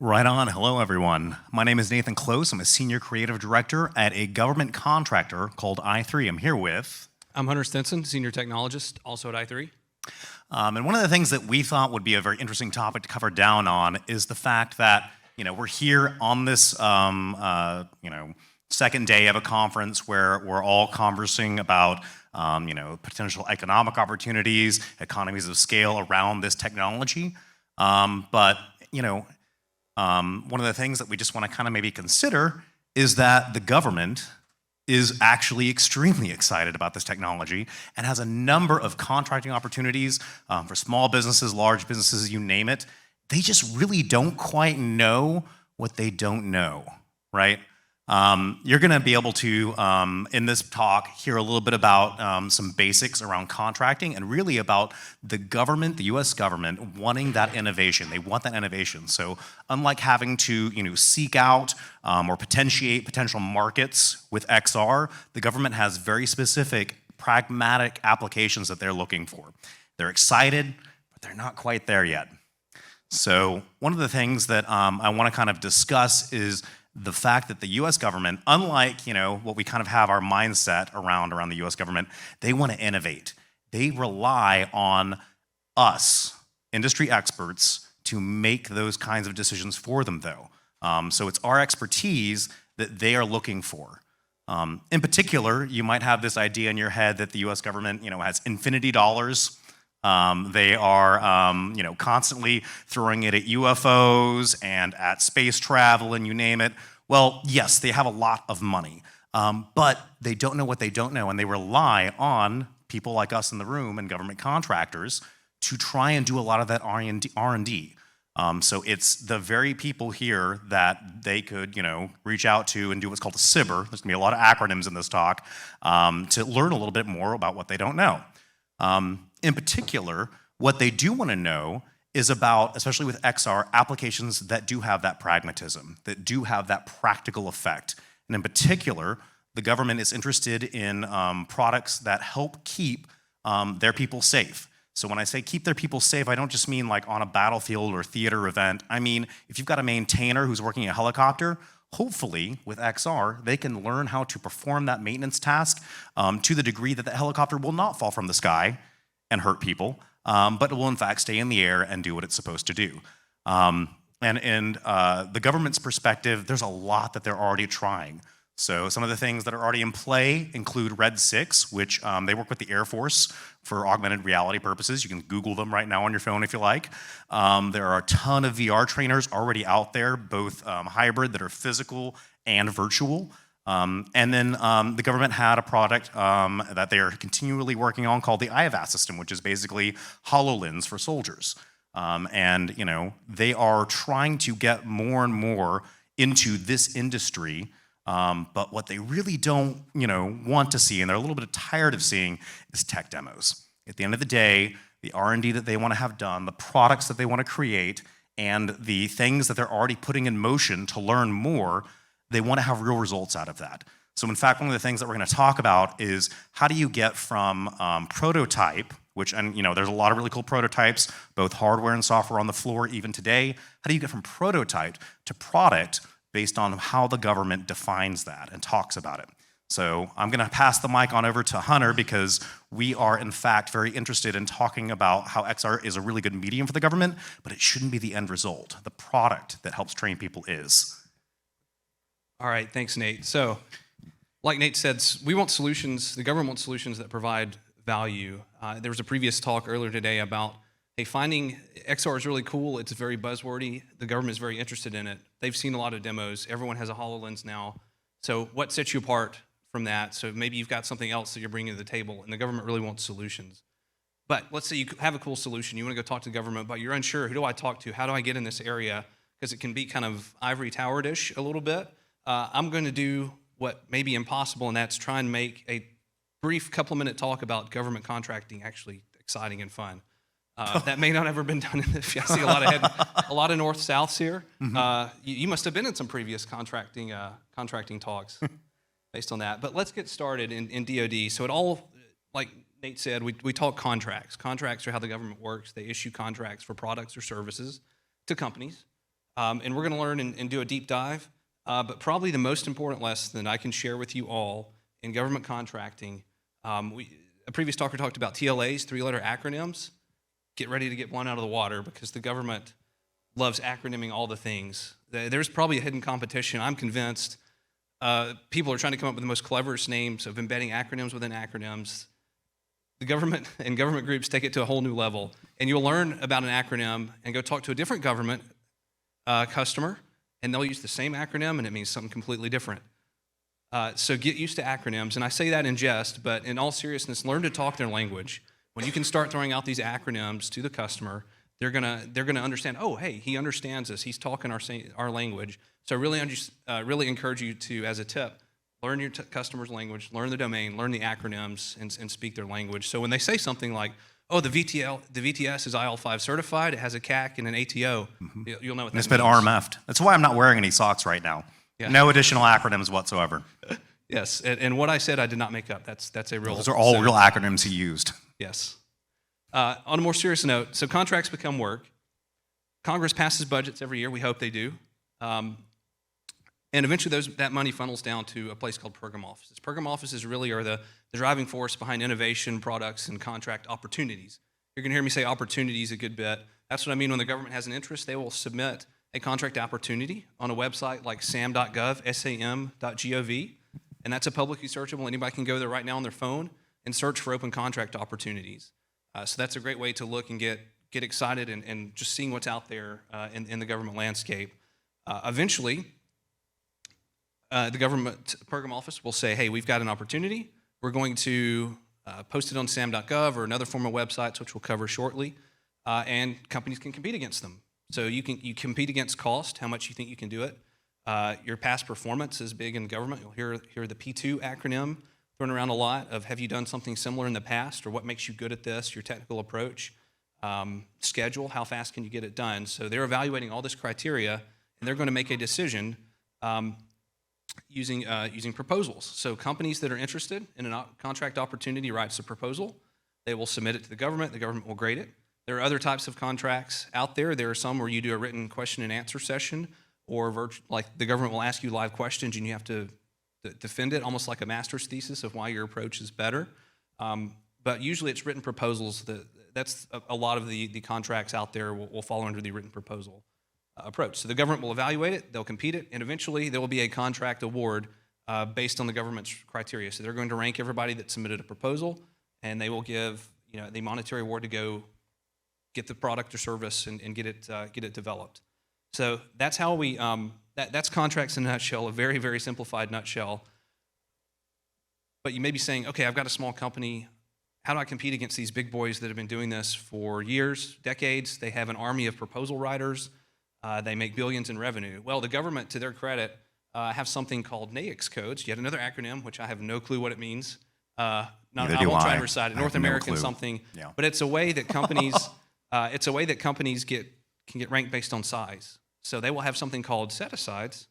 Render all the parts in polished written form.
Right on. Hello, everyone. My name is Nathan Klose. I'm a senior creative director at a government contractor called i3. I'm here with. I'm Hunter Stinson, senior technologist, also at i3. And one of the things that we thought would be a very interesting topic to cover down on is the fact that we're here on this second day of a conference where we're all conversing about potential economic opportunities, economies of scale around this technology. But one of the things that we just want to kind of maybe consider is that the government is actually extremely excited about this technology and has a number of contracting opportunities for small businesses, large businesses, you name it. They just really don't quite know what they don't know, right? You're going to be able to, in this talk, hear a little bit about some basics around contracting and really about the government, the U.S. government, wanting that innovation. They want that innovation. So unlike having to seek out or potentiate potential markets with XR, the government has very specific pragmatic applications that they're looking for. They're excited, but they're not quite there yet. So one of the things that I want to kind of discuss is the fact that the U.S. government, unlike what we kind of have our mindset around the U.S. government, they want to innovate. They rely on us, industry experts, to make those kinds of decisions for them, though. So it's our expertise that they are looking for. In particular, you might have this idea in your head that the U.S. government, has infinity dollars. They are, constantly throwing it at UFOs and at space travel and you name it. Well, yes, they have a lot of money, but they don't know what they don't know, and they rely on people like us in the room and government contractors to try and do a lot of that R&D. So it's the very people here that they could, reach out to and do what's called a SIBR. There's gonna be a lot of acronyms in this talk to learn a little bit more about what they don't know. In particular, what they do want to know is about, especially with XR, applications that do have that pragmatism, that do have that practical effect. And in particular, the government is interested in products that help keep their people safe. So when I say keep their people safe, I don't just mean like on a battlefield or theater event. I mean, if you've got a maintainer who's working a helicopter, hopefully, with XR, they can learn how to perform that maintenance task to the degree that the helicopter will not fall from the sky and hurt people, but it will in fact stay in the air and do what it's supposed to do. And in the government's perspective, there's a lot that they're already trying. So some of the things that are already in play include Red 6, which they work with the Air Force for augmented reality purposes. You can Google them right now on your phone if you like. There are a ton of VR trainers already out there, both hybrid that are physical and virtual. And then the government had a product that they are continually working on called the IVAS system, which is basically HoloLens for soldiers. And they are trying to get more and more into this industry. But what they really don't, want to see, and they're a little bit tired of seeing, is tech demos. At the end of the day, the R&D that they want to have done, the products that they want to create, and the things that they're already putting in motion to learn more, they want to have real results out of that. So in fact, one of the things that we're going to talk about is how do you get from prototype, which, and there's a lot of really cool prototypes, both hardware and software on the floor even today. How do you get from prototype to product based on how the government defines that and talks about it? So I'm going to pass the mic on over to Hunter because we are in fact very interested in talking about how XR is a really good medium for the government, but it shouldn't be the end result. The product that helps train people is. All right, thanks, Nate. So, like Nate said, we want solutions, the government wants solutions that provide value. There was a previous talk earlier today about, hey, finding XR is really cool, it's very buzzwordy, the government is very interested in it. They've seen a lot of demos, everyone has a HoloLens now. So what sets you apart from that? So maybe you've got something else that you're bringing to the table, and the government really wants solutions. But let's say you have a cool solution, you want to go talk to the government, but you're unsure, who do I talk to? How do I get in this area? Because it can be kind of ivory tower-ish a little bit. I'm going to do what may be impossible, and that's try and make a brief couple-minute talk about government contracting actually exciting and fun. That may not have ever been done in this. I see a lot of north-souths here. Mm-hmm. You must have been in some previous contracting talks based on that. But let's get started in DoD. So it all, like Nate said, we talk contracts. Contracts are how the government works. They issue contracts for products or services to companies. And we're going to learn and do a deep dive. But probably the most important lesson that I can share with you all in government contracting, a previous talker talked about TLAs, three-letter acronyms. Get ready to get blown out of the water because the government loves acronyming all the things. There's probably a hidden competition. I'm convinced people are trying to come up with the most cleverest names of embedding acronyms within acronyms. The government and government groups take it to a whole new level. And you'll learn about an acronym and go talk to a different government customer, and they'll use the same acronym, and it means something completely different. So get used to acronyms. And I say that in jest, but in all seriousness, learn to talk their language. When you can start throwing out these acronyms to the customer, they're gonna understand. Oh, hey, he understands us. He's talking our language. So I really encourage you to, as a tip, learn your customer's language, learn the domain, learn the acronyms, and speak their language. So when they say something like, "Oh, the VTS is IL5 certified. It has a CAC and an ATO," you'll know what that means. It's been RMF'd. That's why I'm not wearing any socks right now. Yeah. No additional acronyms whatsoever. Yes, and what I said I did not make up. That's a real. Those are all real acronyms he used. Yes. On a more serious note, so contracts become work. Congress passes budgets every year. We hope they do. And eventually that money funnels down to a place called program offices. Program offices really are the driving force behind innovation, products, and contract opportunities. You're going to hear me say opportunities a good bit. That's what I mean when the government has an interest. They will submit a contract opportunity on a website like sam.gov, sam.gov, and that's a publicly searchable. Anybody can go there right now on their phone and search for open contract opportunities. So that's a great way to look and get excited and just seeing what's out there in the government landscape. Eventually, the government program office will say, hey, we've got an opportunity. We're going to post it on sam.gov or another form of websites, which we'll cover shortly, and companies can compete against them. So you compete against cost, how much you think you can do it. Your past performance is big in government. You'll hear the P2 acronym thrown around a lot of have you done something similar in the past or what makes you good at this, your technical approach, schedule, how fast can you get it done. So they're evaluating all this criteria, and they're going to make a decision using proposals. So companies that are interested in a contract opportunity writes a proposal. They will submit it to the government. The government will grade it. There are other types of contracts out there. There are some where you do a written question and answer session, or like the government will ask you live questions and you have to defend it, almost like a master's thesis of why your approach is better. But usually it's written proposals. That's a lot of the contracts out there will fall under the written proposal approach. So the government will evaluate it, they'll compete it, and eventually there will be a contract award based on the government's criteria. So they're going to rank everybody that submitted a proposal, and they will give the monetary award to go get the product or service and get it developed. So that's how we that's contracts in a nutshell, a very, very simplified nutshell. But you may be saying, okay, I've got a small company. How do I compete against these big boys that have been doing this for years, decades? They have an army of proposal writers. They make billions in revenue. Well, the government, to their credit, have something called NAICS codes, yet another acronym, which I have no clue what it means. I won't try to recite it. North American something. Yeah. But it's a way that companies can get ranked based on size. So they will have something called set-asides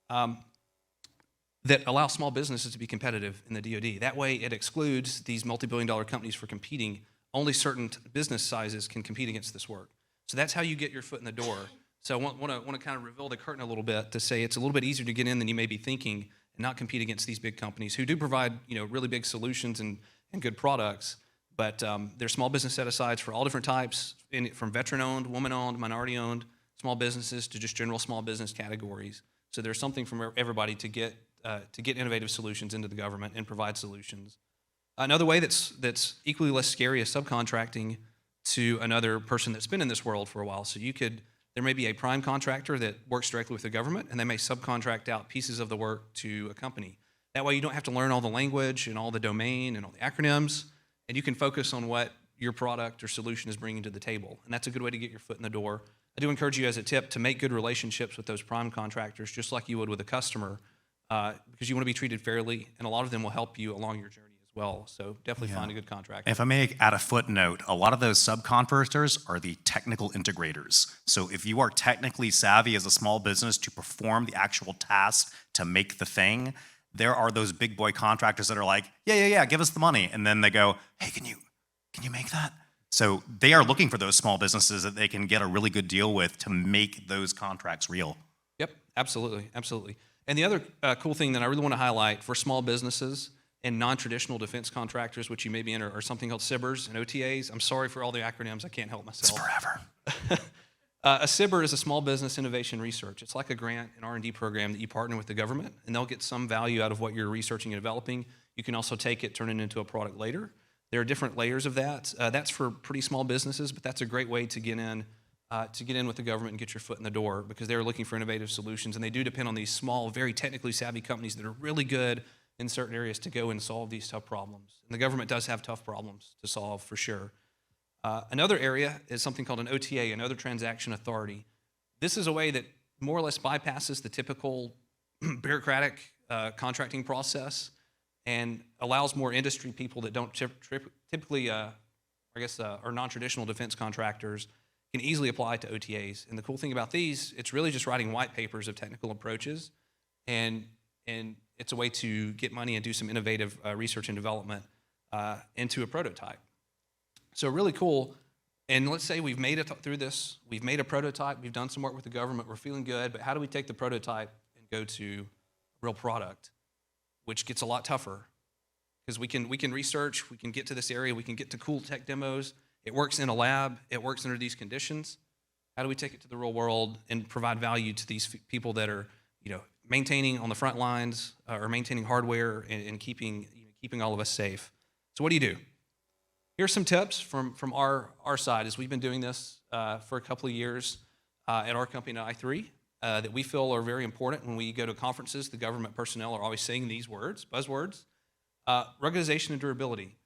that allow small businesses to be competitive in the DoD. That way, it excludes these multi-billion-dollar companies for competing. Only certain business sizes can compete against this work. So that's how you get your foot in the door. So I want to kind of reveal the curtain a little bit to say it's a little bit easier to get in than you may be thinking and not compete against these big companies who do provide really big solutions and good products. But there's small business set-asides for all different types, from veteran-owned, woman-owned, minority-owned, small businesses to just general small business categories. So there's something from everybody to get innovative solutions into the government and provide solutions. Another way that's equally less scary is subcontracting to another person that's been in this world for a while. So there may be a prime contractor that works directly with the government, and they may subcontract out pieces of the work to a company. That way you don't have to learn all the language and all the domain and all the acronyms, and you can focus on what your product or solution is bringing to the table. And that's a good way to get your foot in the door. I do encourage you as a tip to make good relationships with those prime contractors, just like you would with a customer, because you want to be treated fairly, and a lot of them will help you along your journey as well. So definitely find a good contractor. If I may add a footnote, a lot of those subcontractors are the technical integrators. So if you are technically savvy as a small business to perform the actual task to make the thing, there are those big boy contractors that are like, yeah, give us the money. And then they go, hey, can you make that? So they are looking for those small businesses that they can get a really good deal with to make those contracts real. Yep, absolutely, absolutely. And the other cool thing that I really want to highlight for small businesses and non-traditional defense contractors, which you may be in, are something called SBIRs and OTAs. I'm sorry for all the acronyms. I can't help myself. It's forever. A SBIR is a small business innovation research. It's like a grant and R&D program that you partner with the government, and they'll get some value out of what you're researching and developing. You can also take it, turn it into a product later. There are different layers of that. That's for pretty small businesses, but that's a great way to get in with the government and get your foot in the door, because they're looking for innovative solutions, and they do depend on these small, very technically savvy companies that are really good in certain areas to go and solve these tough problems. And the government does have tough problems to solve for sure. Another area is something called an OTA, another transaction authority. This is a way that more or less bypasses the typical bureaucratic contracting process and allows more industry people that don't typically, are non-traditional defense contractors, can easily apply to OTAs. And the cool thing about these, it's really just writing white papers of technical approaches, and it's a way to get money and do some innovative research and development into a prototype. So really cool. And let's say we've made it through this, we've made a prototype, we've done some work with the government, we're feeling good, but how do we take the prototype and go to real product, which gets a lot tougher, because we can research, we can get to this area, we can get to cool tech demos. It works in a lab, it works under these conditions. How do we take it to the real world and provide value to these people that are, maintaining on the front lines or maintaining hardware and keeping all of us safe? So what do? Here's some tips from our side, as we've been doing this for a couple of years at our company at i3 that we feel are very important. When we go to conferences, the government personnel are always saying these words, buzzwords: ruggedization and durability.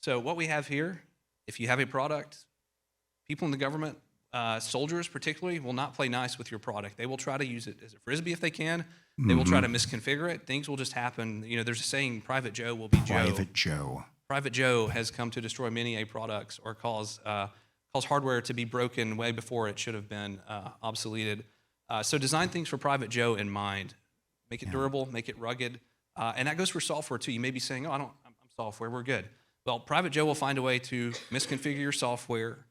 So what we have here, if you have a product, people in the government, soldiers particularly, will not play nice with your product. They will try to use it as a Frisbee if they can. They will try to misconfigure it. Things will just happen. There's a saying, Private Joe will be Joe. Private Joe. Private Joe has come to destroy many products or cause hardware to be broken way before it should have been obsoleted. So design things for Private Joe in mind. Make it durable, make it rugged. And that goes for software too. You may be saying, I'm software, we're good. Well, Private Joe will find a way to misconfigure your software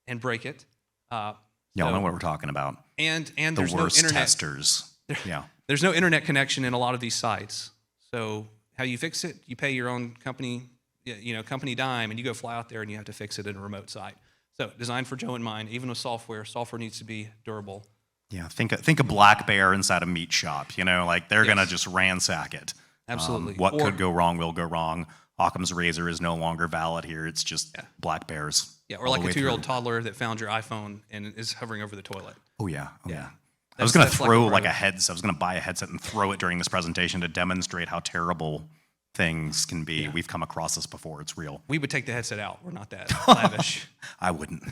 and break it. Y'all know what we're talking about. And The there's no worst internet. testers. Yeah. There's no internet connection in a lot of these sites. So how you fix it, you pay your own company dime, and you go fly out there and you have to fix it at a remote site. So designed for Joe in mind. Even with software needs to be durable. Yeah, think a black bear inside a meat shop. They're gonna just ransack it. Absolutely. What could go wrong will go wrong. Occam's razor is no longer valid here. It's just black bears. Yeah, or like a 2-year-old toddler that found your iPhone and is hovering over the toilet. Oh yeah. Yeah. I was gonna throw like a headset. I was gonna buy a headset and throw it during this presentation to demonstrate how terrible things can be. We've come across this before. It's real. We would take the headset out. We're not that lavish. I wouldn't.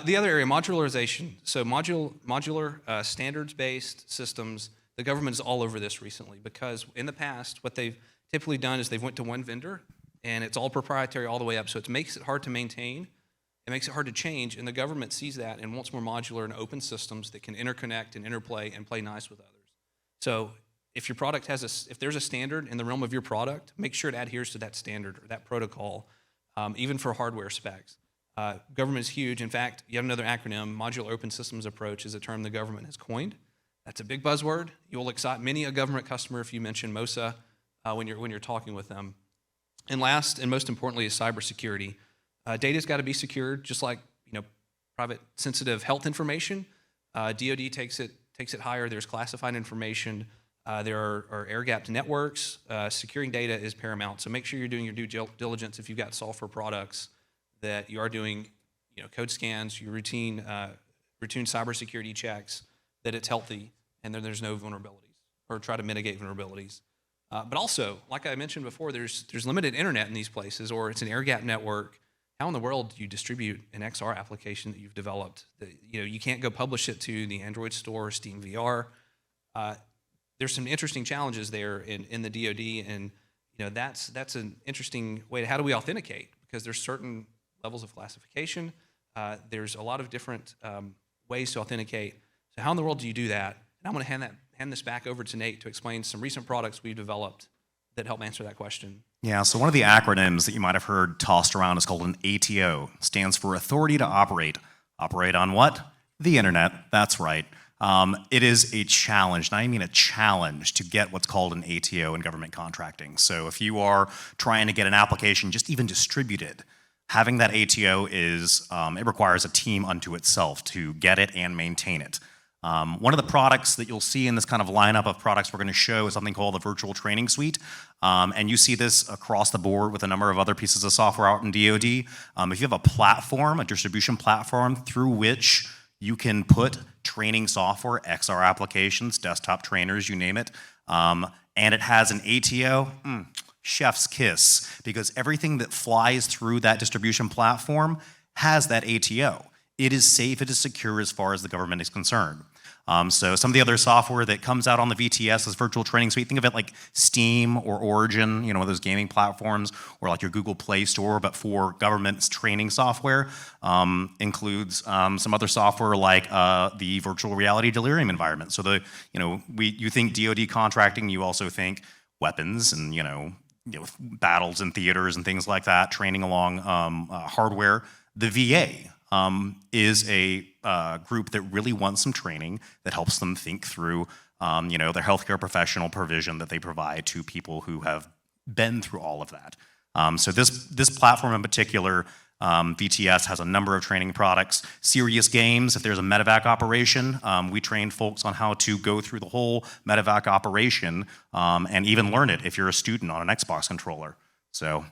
The other area, modularization. So modular standards-based systems, the government is all over this recently, because in the past, what they've typically done is they've went to one vendor, and it's all proprietary all the way up. So it makes it hard to maintain. It makes it hard to change, and the government sees that and wants more modular and open systems that can interconnect and interplay and play nice with others. So if your product if there's a standard in the realm of your product, make sure it adheres to that standard or that protocol, even for hardware specs. Government is huge. In fact, yet another acronym, modular open systems approach, is a term the government has coined. That's a big buzzword. You will excite many a government customer if you mention MOSA when you're talking with them. And last and most importantly is cybersecurity. Data's got to be secured, just like private sensitive health information. DoD takes it higher. There's classified information. There are air-gapped networks. Securing data is paramount. So make sure you're doing your due diligence if you've got software products, that you are doing code scans, your routine cybersecurity checks, that it's healthy and that there's no vulnerabilities, or try to mitigate vulnerabilities. But also, like I mentioned before, there's limited internet in these places, or it's an air-gapped network. How in the world do you distribute an XR application that you've developed? You can't go publish it to the Android store, Steam VR. There's some interesting challenges there in the DoD, and that's an interesting way. How do we authenticate? Because there's certain levels of classification. There's a lot of different ways to authenticate. So how in the world do you do that? And I'm going to hand this back over to Nate to explain some recent products we've developed that help answer that question. Yeah, so one of the acronyms that you might have heard tossed around is called an ATO. Stands for Authority to Operate. Operate on what? The internet, that's right. It is a challenge, and I mean a challenge, to get what's called an ATO in government contracting. So if you are trying to get an application just even distributed, having that ATO it requires a team unto itself to get it and maintain it. One of the products that you'll see in this kind of lineup of products we're going to show is something called the Virtual Training Suite. And you see this across the board with a number of other pieces of software out in DoD. If you have a platform, a distribution platform through which you can put training software, XR applications, desktop trainers, you name it, and it has an ATO, chef's kiss, because everything that flies through that distribution platform has that ATO. It is safe, it is secure as far as the government is concerned. So some of the other software that comes out on the VTS is Virtual Training Suite. Think of it like Steam or Origin, one of those gaming platforms, or like your Google Play Store, but for government's training software. Includes some other software like the virtual reality delirium environment. So you think DoD contracting, you also think weapons and battles in theaters and things like that, training along hardware. The VA is a group that really wants some training that helps them think through, their healthcare professional provision that they provide to people who have been through all of that. So this platform in particular, VTS, has a number of training products. Serious games, if there's a medevac operation, we train folks on how to go through the whole medevac operation and even learn it if you're a student on an Xbox controller. So.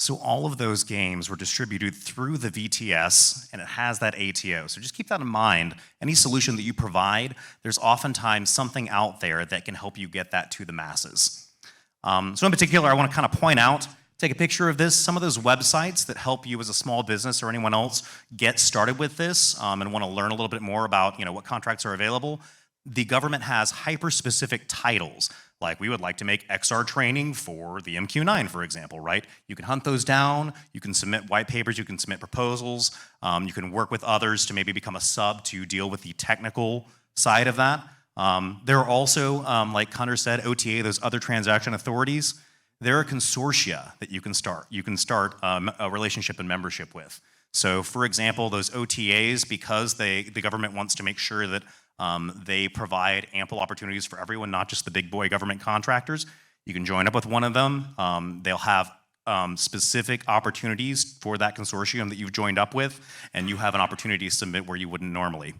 So all of those games were distributed through the VTS, and it has that ATO. So just keep that in mind. Any solution that you provide, there's oftentimes something out there that can help you get that to the masses. So in particular, I want to kind of point out, take a picture of this, some of those websites that help you as a small business or anyone else get started with this and want to learn a little bit more about what contracts are available. The government has hyper-specific titles, like we would like to make XR training for the MQ-9, for example, right? You can hunt those down, you can submit white papers, you can submit proposals, you can work with others to maybe become a sub to deal with the technical side of that. There are also, like Hunter said, OTA, those other transaction authorities. There are consortia that you can start. You can start a relationship and membership with. So for example, those OTAs, because the government wants to make sure that they provide ample opportunities for everyone, not just the big boy government contractors. You can join up with one of them. They'll have specific opportunities for that consortium that you've joined up with, and you have an opportunity to submit where you wouldn't normally.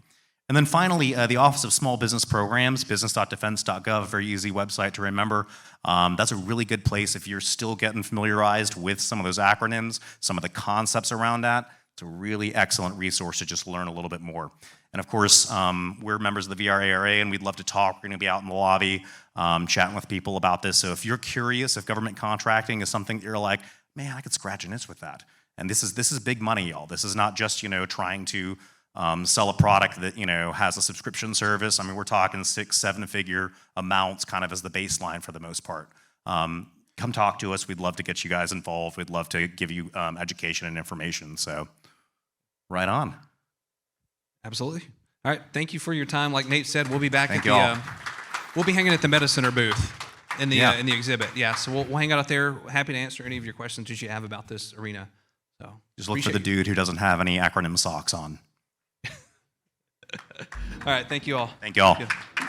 And then finally, the Office of Small Business Programs, business.defense.gov, very easy website to remember. That's a really good place if you're still getting familiarized with some of those acronyms, some of the concepts around that, It's a really excellent resource to just learn a little bit more. And of course, we're members of the VRARA, and we'd love to talk. We're going to be out in the lobby chatting with people about this. So if you're curious if government contracting is something that you're like, man, I could scratch an itch with that. And this is big money, y'all. This is not just, trying to sell a product that, has a subscription service. I mean, we're talking 6-7 figure amounts kind of as the baseline for the most part. Come talk to us. We'd love to get you guys involved. We'd love to give you education and information. So right on. Absolutely. All right. Thank you for your time. Like Nate said, we'll be back Thank at you all. we'll be hanging at the Meta Center booth in the Yeah. in the exhibit. Yeah. So we'll hang out there. Happy to answer any of your questions that you have about this arena. So Just look for appreciate the dude who doesn't have any acronym socks on. you. All right. Thank you all. Thank you all. Thank you.